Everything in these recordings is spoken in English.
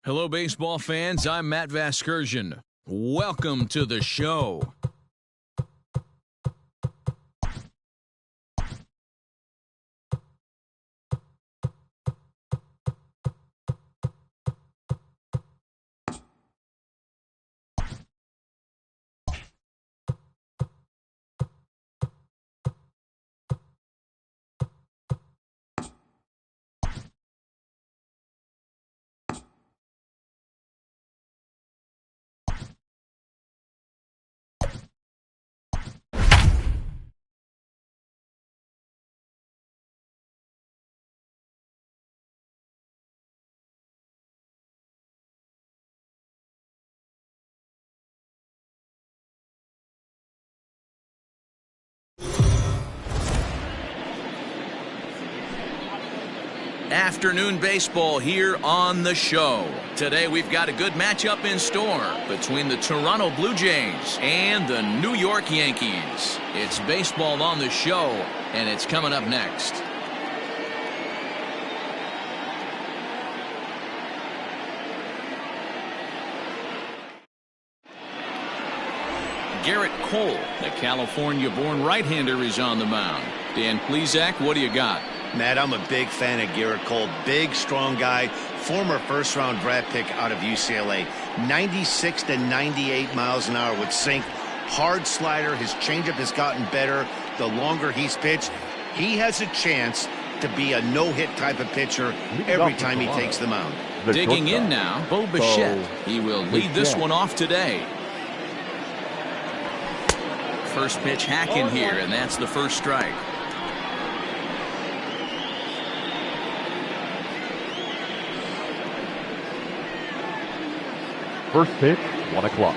Hello, baseball fans. I'm Mlb더쇼. Welcome to the show. Afternoon baseball here on the show. Today we've got a good matchup in store between the Toronto Blue Jays and the New York Yankees. It's baseball on the show, and it's coming up next. Garrett Cole, the California-born right-hander, is on the mound. Dan Plesac, what do you got? Matt, I'm a big fan of Garrett Cole. Big, strong guy. Former first-round draft pick out of UCLA. 96 to 98 miles an hour with sink. Hard slider. His changeup has gotten better the longer he's pitched. He has a chance to be a no-hit type of pitcher every time he takes the mound. Digging in now, Mlb더쇼. He will lead this one off today. First pitch hacking here, and that's the first strike. First pitch, 1 o'clock.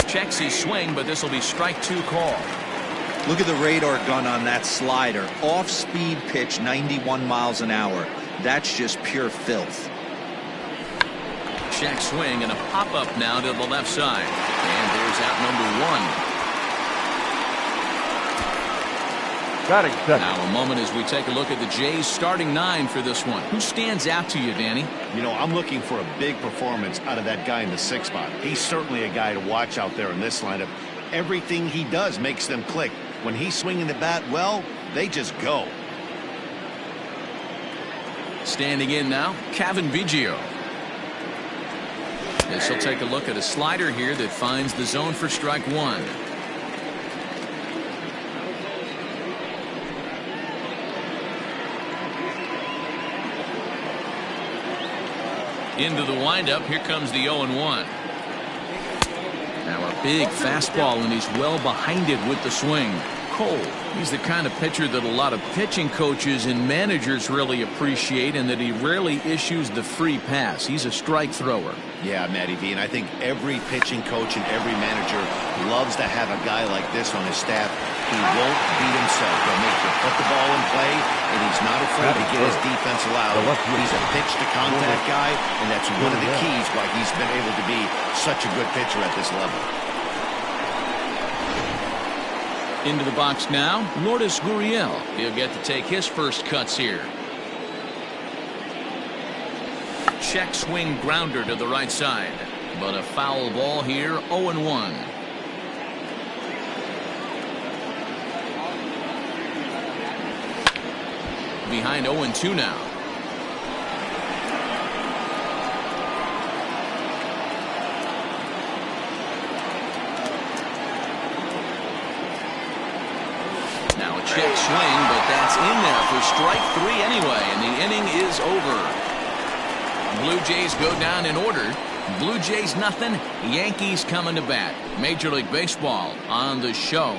Checks his swing, but this will be strike 2 call. Look at the radar gun on that slider. Off-speed pitch, 91 miles an hour. That's just pure filth. Check swing and a pop-up now to the left side. And there's out number 1. Now a moment as we take a look at the Jays starting 9 for this one. Who stands out to you, Danny? You know, I'm looking for a big performance out of that guy in the 6th spot. He's certainly a guy to watch out there in this lineup. Everything he does makes them click. When he's swinging the bat, well, they just go. Standing in now, Kevin Biggio. As he'll take a look at a slider here that finds the zone for strike 1. Into the windup, here comes the 0-1. Now a big fastball, and he's well behind it with the swing. Cole, he's the kind of pitcher that a lot of pitching coaches and managers really appreciate, and that he rarely issues the free pass. He's a strike thrower. Yeah, Matty V, and I think every pitching coach and every manager loves to have a guy like this on his staff. He won't beat himself. He'll make you put the ball in play, and he's not afraid to get his defense allowed. He's a pitch-to-contact guy, and that's one of the keys why he's been able to be such a good pitcher at this level. Into the box now, Lourdes Gurriel. He'll get to take his first cuts here. Check swing grounder to the right side, but a foul ball here, 0-1. Behind 0-2 now. Now a check swing, but that's in there for strike 3 anyway, and the inning is over. Blue Jays go down in order. Blue Jays nothing, Yankees coming to bat. Major League Baseball on the show.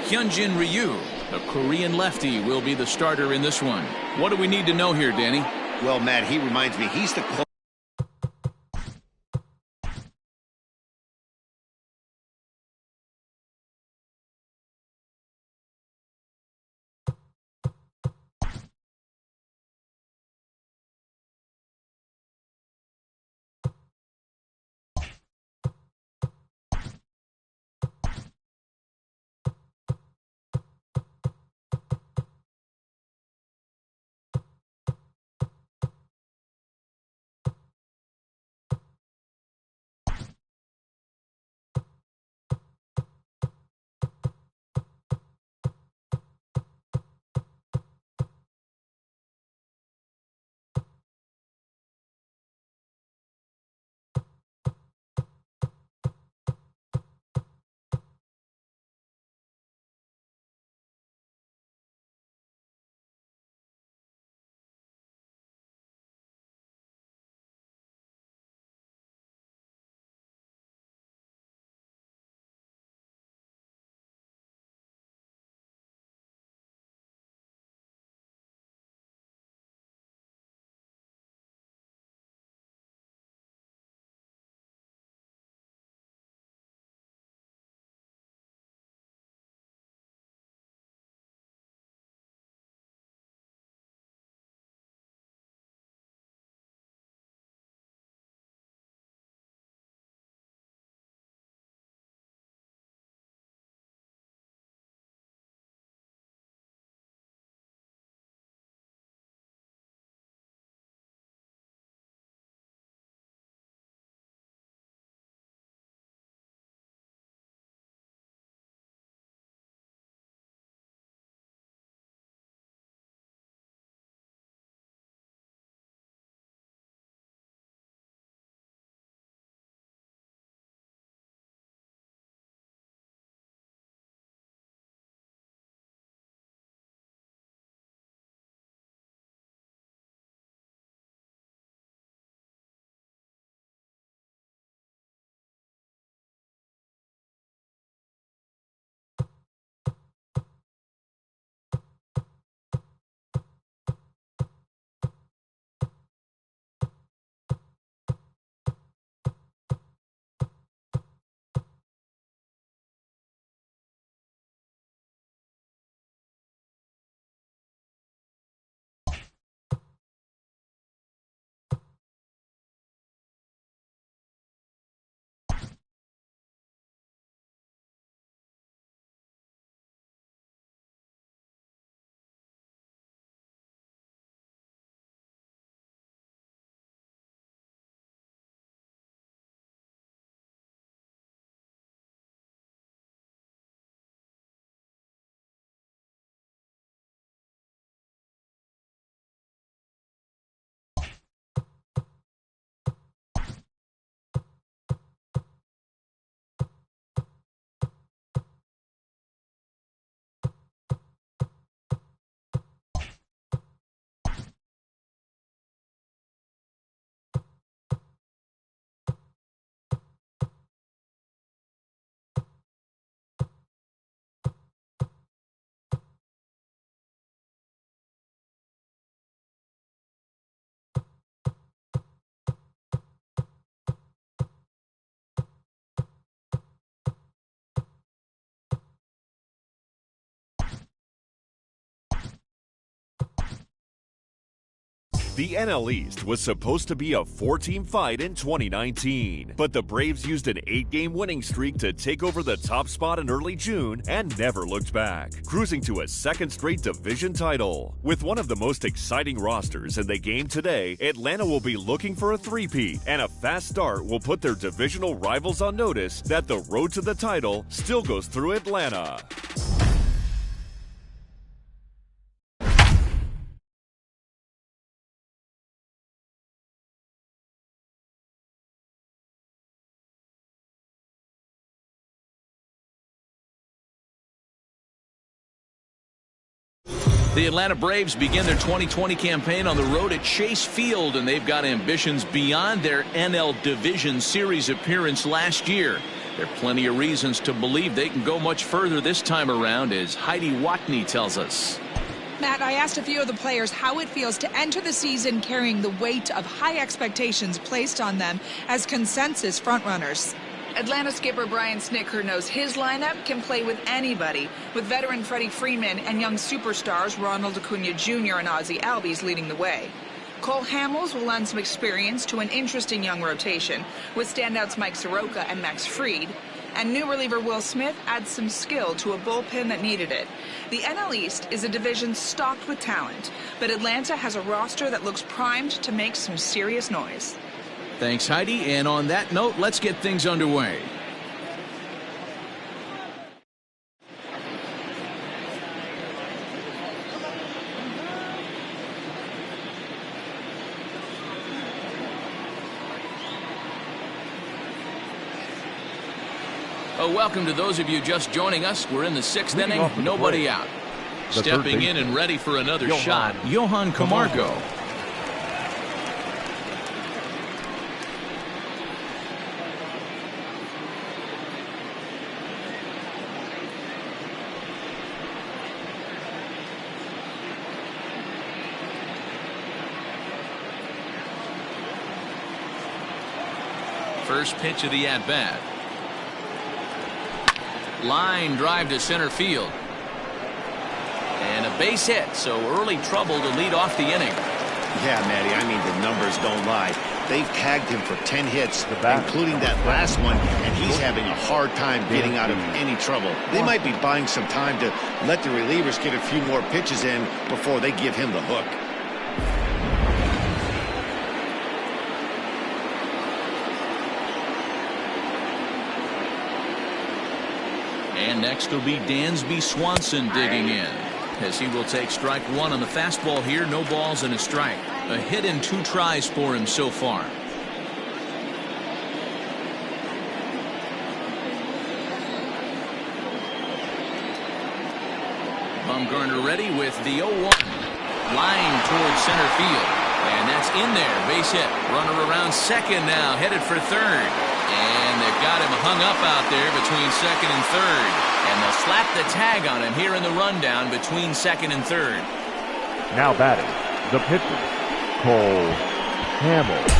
Hyunjin Ryu, a Korean lefty, will be the starter in this one. What do we need to know here, Danny? Well, Matt, he reminds me, he's the The NL East was supposed to be a 4-team fight in 2019, but the Braves used an 8-game winning streak to take over the top spot in early June and never looked back, cruising to a second straight division title. With one of the most exciting rosters in the game today, Atlanta will be looking for a three-peat, and a fast start will put their divisional rivals on notice that the road to the title still goes through Atlanta. The Atlanta Braves begin their 2020 campaign on the road at Chase Field, and they've got ambitions beyond their NL Division Series appearance last year. There are plenty of reasons to believe they can go much further this time around, as Heidi Watney tells us. Matt, I asked a few of the players how it feels to enter the season carrying the weight of high expectations placed on them as consensus frontrunners. Atlanta skipper Brian Snitker knows his lineup can play with anybody, with veteran Freddie Freeman and young superstars Ronald Acuna Jr. and Ozzie Albies leading the way. Cole Hamels will lend some experience to an interesting young rotation, with standouts Mike Soroka and Max Fried, and new reliever Will Smith adds some skill to a bullpen that needed it. The NL East is a division stocked with talent, but Atlanta has a roster that looks primed to make some serious noise. Thanks, Heidi. And on that note, let's get things underway. Welcome to those of you just joining us. We're in the 6th inning, nobody out. Stepping in and ready for another shot, Johan Camargo. First pitch of the at-bat. Line drive to center field. And a base hit, so early trouble to lead off the inning. Yeah, Matty, I mean, the numbers don't lie. They've tagged him for 10 hits, including that last one, and he's having a hard time getting out of any trouble. They might be buying some time to let the relievers get a few more pitches in before they give him the hook. And next will be Dansby Swanson digging in, as he will take strike one on the fastball here. No balls and a strike. A hit in 2 tries for him so far. Bumgarner ready with the 0-1. Line towards center field. And that's in there. Base hit. Runner around second now, headed for third. And they've got him hung up out there between second and third. And they'll slap the tag on him here in the rundown between second and third. Now batting, the pitcher, Cole Hamels.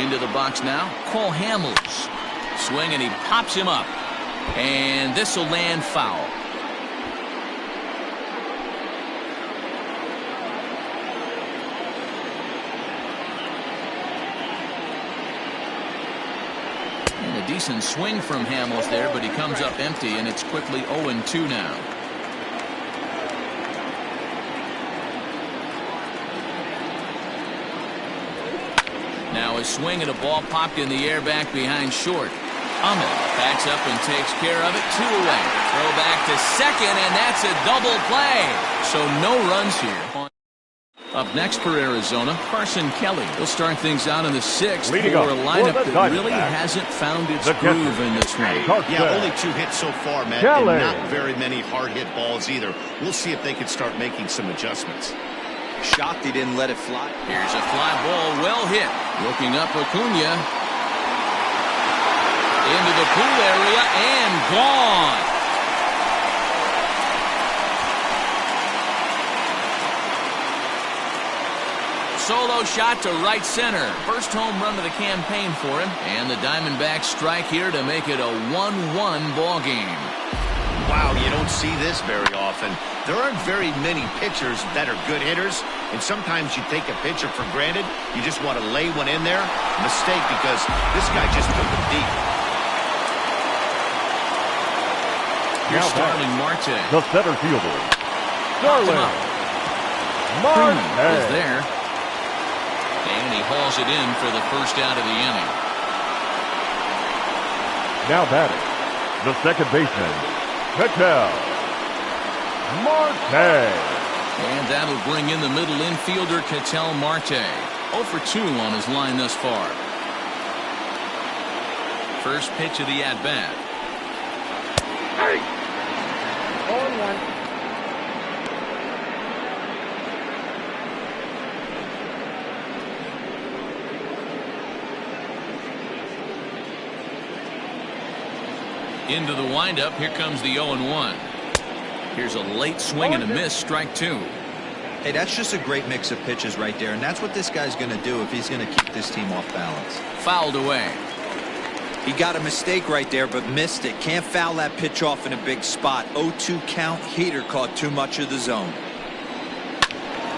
Into the box now, Cole Hamels. Swing, and he pops him up. And this will land foul. And a decent swing from Hamels there, but he comes up empty, and it's quickly 0-2 now. Now a swing and a ball popped in the air back behind short. Ahmed backs up and takes care of it. 2 away. Throw back to second, and that's a double play. So no runs here. Up next for Arizona, Carson Kelly. He'll start things out in the 6th for a lineup that really hasn't found its groove in this one. Yeah, only 2 hits so far, Matt, and not very many hard hit balls either. We'll see if they can start making some adjustments. Shocked he didn't let it fly. Here's a fly ball, well hit. Looking up Acuna. Into the pool area and gone. Solo shot to right center. First home run of the campaign for him. And the Diamondbacks strike here to make it a 1-1 ball game. don't see this very often. There aren't very many pitchers that are good hitters, and sometimes you take a pitcher for granted. You just want to lay one in there. Mistake, because this guy just took it deep. Here's Starling Marte. The center fielder, Starling Marte is there. And he hauls it in for the first out of the inning. Now batting, the second baseman, Ketel Marte. And that'll bring in the middle infielder, Ketel Marte. 0 for 2 on his line thus far. First pitch of the at-bat. 0-1. Into the windup. Here comes the 0-1. Here's a late swing and a miss. Strike 2. Hey, that's just a great mix of pitches right there, and that's what this guy's going to do if he's going to keep this team off balance. Fouled away. He got a mistake right there, but missed it. Can't foul that pitch off in a big spot. 0-2 count. Heater caught too much of the zone.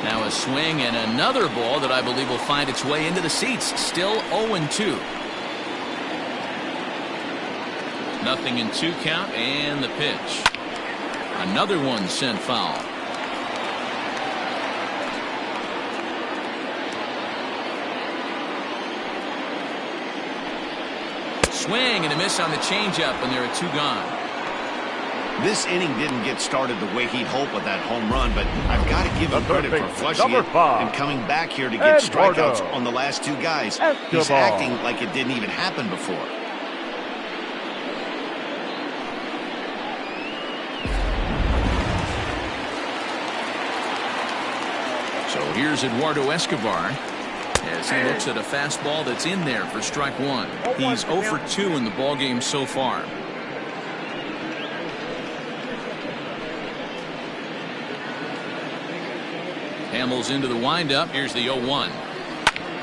Now a swing and another ball that I believe will find its way into the seats. Still 0-2. Nothing in 2 count, and the pitch. Another one sent foul. Swing and a miss on the changeup, and there are 2 gone. This inning didn't get started the way he'd hoped with that home run, but I've got to give him credit for flushing it and coming back here to get strikeouts on the last 2 guys. He's acting like it didn't even happen before. So here's Eduardo Escobar as he looks at a fastball that's in there for strike 1. He's 0 for 2 in the ballgame so far. Hamels into the windup. Here's the 0-1.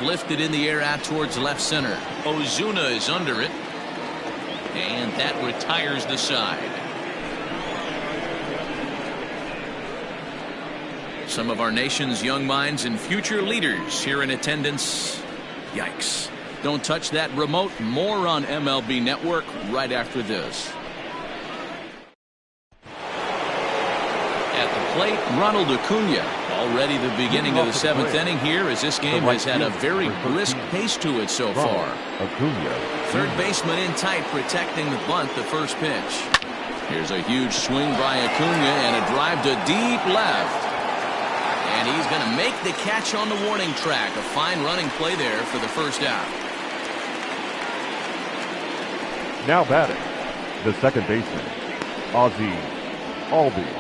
Lifted in the air out towards left center. Ozuna is under it. And that retires the side. Some of our nation's young minds and future leaders here in attendance. Yikes. Don't touch that remote. More on MLB Network right after this. At the plate, Ronald Acuna. Already the beginning of the 7th inning here, as this game has had a very brisk pace to it so far. Third baseman in tight, protecting the bunt, the first pitch. Here's a huge swing by Acuna and a drive to deep left. And he's going to make the catch on the warning track. A fine running play there for the first out. Now batting, the second baseman, Ozzie Albies.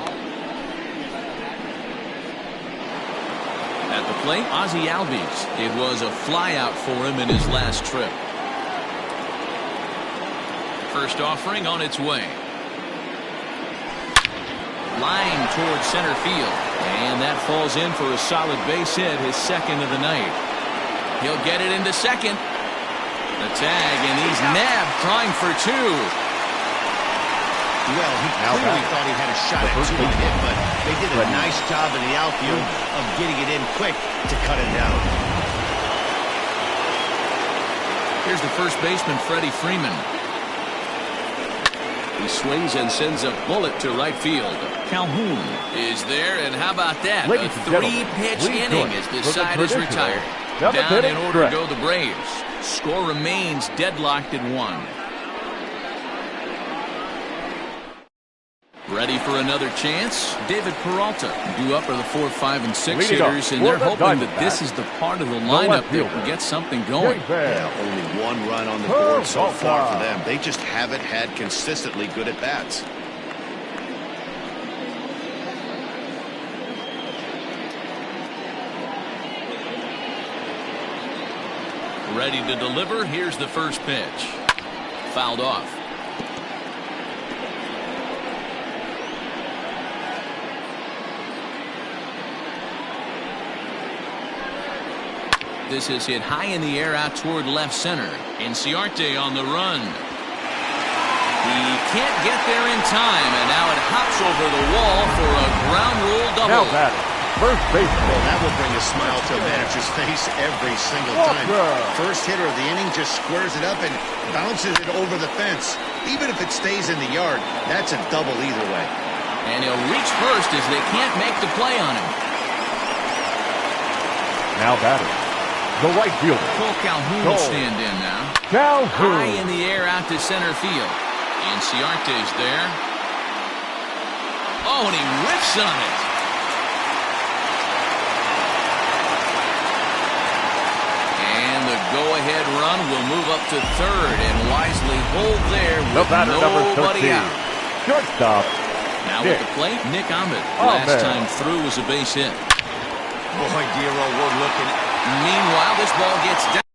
At the plate, Ozzie Albies. It was a flyout for him in his last trip. First offering on its way. Line towards center field. And that falls in for a solid base hit, his second of the night. He'll get it into second. The tag, and he's nabbed, trying for 2. Well, he clearly thought he had a shot at 2 on hit, but they did a nice job in the outfield of getting it in quick to cut it down. Here's the first baseman, Freddie Freeman. He swings and sends a bullet to right field. Calhoun is there, and how about that? A 3-pitch inning as this side is retired. Down in order to go the Braves. Score remains deadlocked at 1. Ready for another chance? David Peralta. Due up are the 4, 5, and 6 hitters, and they're hoping that this is the part of the lineup that can get something going. Yeah, only 1 run on the board so far for them. They just haven't had consistently good at-bats. Ready to deliver. Here's the first pitch. Fouled off. This is hit high in the air out toward left center. Inciarte on the run. He can't get there in time, and now it hops over the wall for a ground rule double. Now batting, first baseman. Well, that will bring a smile to a manager's face every single time. First hitter of the inning just squares it up and bounces it over the fence. Even if it stays in the yard, that's a double either way. And he'll reach first as they can't make the play on him. Now batting, the right fielder. Cole Calhoun will stand in now. Calhoun. High in the air out to center field. Inciarte's there. Oh, and he whiffs on it. And the go-ahead run will move up to third and wisely hold there with nobody out. Shortstop. Now with the plate, Nick Ahmed. Last time through was a base hit. Boy, Dero, we're looking. Meanwhile, this ball gets down.